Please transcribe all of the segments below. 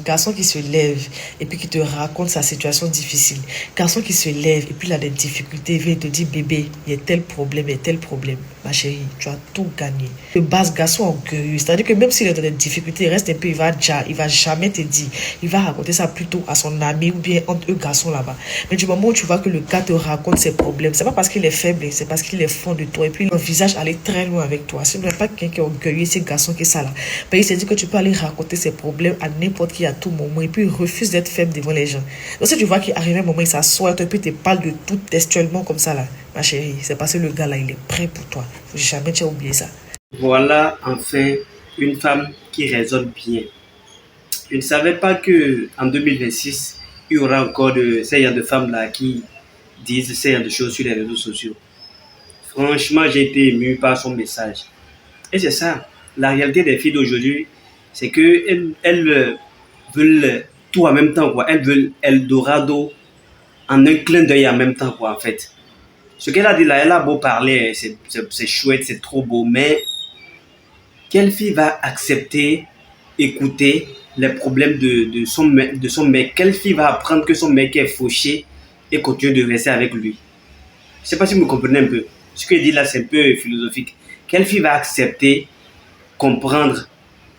Garçon qui se lève et puis qui te raconte sa situation difficile. Garçon qui se lève et puis il a des difficultés. Il vient te dire, bébé, il y a tel problème, il y a tel problème. Ma chérie, tu as tout gagné. Le base garçon orgueilleux, c'est-à-dire que même s'il est dans des difficultés, il reste un peu, il va jamais te dire. Il va raconter ça plutôt à son ami ou bien entre eux garçons là-bas. Mais du moment où tu vois que le gars te raconte ses problèmes, c'est pas parce qu'il est faible, c'est parce qu'il est fond de toi et puis il envisage aller très loin avec toi. Ce n'est pas quelqu'un qui est orgueilleux, c'est garçon qui est ça là. Mais il s'est dit que tu peux aller raconter ses problèmes à n'importe qui à tout moment et puis il refuse d'être faible devant les gens. Donc si tu vois qu'il arrive un moment, il s'assoit et puis il te parle de tout textuellement comme ça là, ma chérie, c'est parce que le gars là, il est prêt pour toi. Faut jamais tu as oublié ça. Voilà enfin une femme qui raisonne bien. Je ne savais pas que en 2026, il y aura encore ces genres de femmes là qui disent ces genres de choses sur les réseaux sociaux. Franchement, j'ai été ému par son message. Et c'est ça, la réalité des filles d'aujourd'hui, c'est que elles veulent tout en même temps, quoi. Elles veulent Eldorado en un clin d'œil en même temps, quoi, en fait. Ce qu'elle a dit là, elle a beau parler, c'est chouette, c'est trop beau, mais quelle fille va accepter, écouter les problèmes de son mec? Quelle fille va apprendre que son mec est fauché et continuer de rester avec lui? Je ne sais pas si vous me comprenez un peu. Ce que je dis là, c'est un peu philosophique. Quelle fille va accepter, comprendre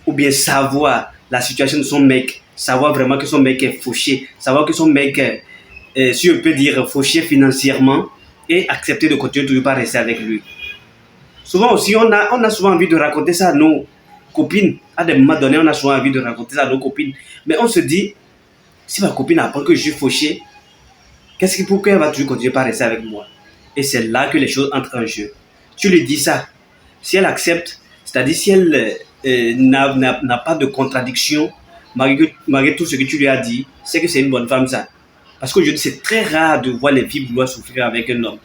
ou bien savoir la situation de son mec, savoir vraiment que son mec est fauché, savoir que son mec est, si on peut dire, fauché financièrement et accepter de continuer toujours pas rester avec lui? Souvent aussi, on a souvent envie de raconter ça à nos copines. À des moments donnés, on a souvent envie de raconter ça à nos copines. Mais on se dit, si ma copine apprend que je suis fauché, pourquoi elle va toujours continuer par rester avec moi? Et c'est là que les choses entrent en jeu. Tu lui dis ça. Si elle accepte, c'est-à-dire si elle n'a pas de contradiction, malgré tout ce que tu lui as dit, c'est que c'est une bonne femme, ça. Parce qu'aujourd'hui, c'est très rare de voir les filles vouloir souffrir avec un homme.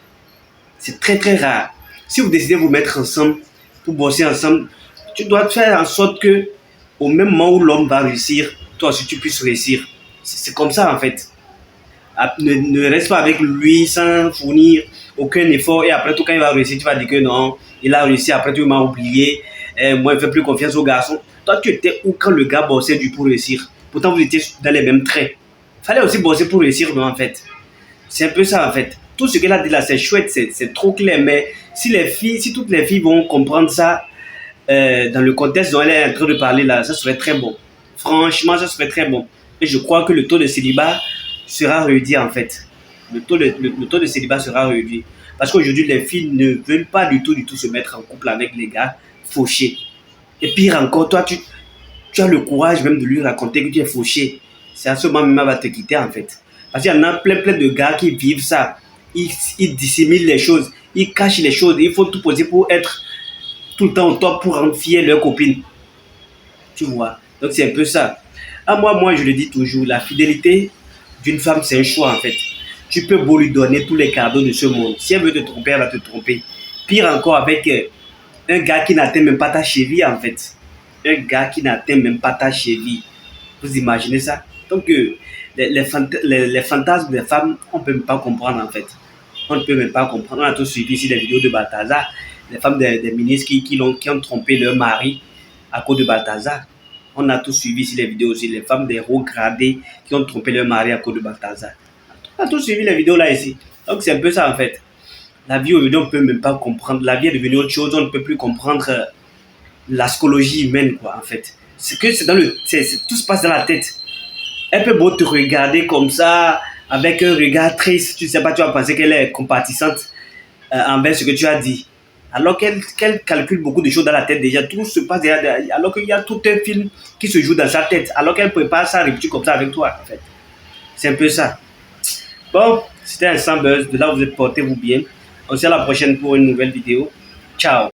C'est très, très rare. Si vous décidez de vous mettre ensemble, pour bosser ensemble, tu dois faire en sorte que, au même moment où l'homme va réussir, toi aussi tu puisses réussir. C'est comme ça, en fait. Ne reste pas avec lui sans fournir aucun effort et après tout, quand il va réussir, tu vas dire que non, il a réussi, après tu m'as oublié, moi je ne fais plus confiance au garçon. Toi, tu étais où quand le gars bossait du pour réussir? Pourtant, vous étiez dans les mêmes traits. Il fallait aussi bosser pour réussir, non, en fait. C'est un peu ça, en fait. Tout ce qu'elle a dit là, c'est chouette, c'est trop clair, mais si toutes les filles vont comprendre ça dans le contexte dont elle est en train de parler là, ça serait très bon. Franchement, ça serait très bon. Et je crois que le taux de célibat sera réduit, en fait. Le taux de célibat sera réduit. Parce qu'aujourd'hui, les filles ne veulent pas du tout se mettre en couple avec les gars fauchés. Et pire encore, toi, tu as le courage même de lui raconter que tu es fauché. C'est à ce moment même elle va te quitter, en fait. Parce qu'il y en a plein de gars qui vivent ça. Ils dissimulent les choses, ils cachent les choses. Il faut tout poser pour être tout le temps au top pour rendre fier leur copine. Tu vois. Donc c'est un peu ça. Moi, je le dis toujours, la fidélité d'une femme, c'est un choix, en fait. Tu peux beau lui donner tous les cadeaux de ce monde. Si elle veut te tromper, elle va te tromper. Pire encore avec un gars qui n'atteint même pas ta cheville, en fait. Un gars qui n'atteint même pas ta cheville. Vous imaginez ça? Donc, les fantasmes des femmes, on ne peut même pas comprendre, en fait. On ne peut même pas comprendre. On a tous suivi ici les vidéos de Balthazar, les femmes des ministres qui ont trompé leur mari à cause de Balthazar. On a tous suivi ici les vidéos aussi, les femmes des hauts gradés qui ont trompé leur mari à cause de Balthazar. On a tous suivi les vidéos là ici. Donc c'est un peu ça, en fait. La vie aujourd'hui, on ne peut même pas comprendre. La vie est devenue autre chose, on ne peut plus comprendre la psychologie humaine, quoi, en fait. Tout se passe dans la tête. Elle peut beau te regarder comme ça, avec un regard triste, tu ne sais pas, tu vas penser qu'elle est compatissante envers ce que tu as dit. Alors qu'elle calcule beaucoup de choses dans la tête déjà, tout se passe déjà, alors qu'il y a tout un film qui se joue dans sa tête, alors qu'elle prépare sa rupture comme ça avec toi, en fait. C'est un peu ça. Bon, c'était un sans buzz, de là vous êtes, portez-vous bien. On se dit à la prochaine pour une nouvelle vidéo. Ciao.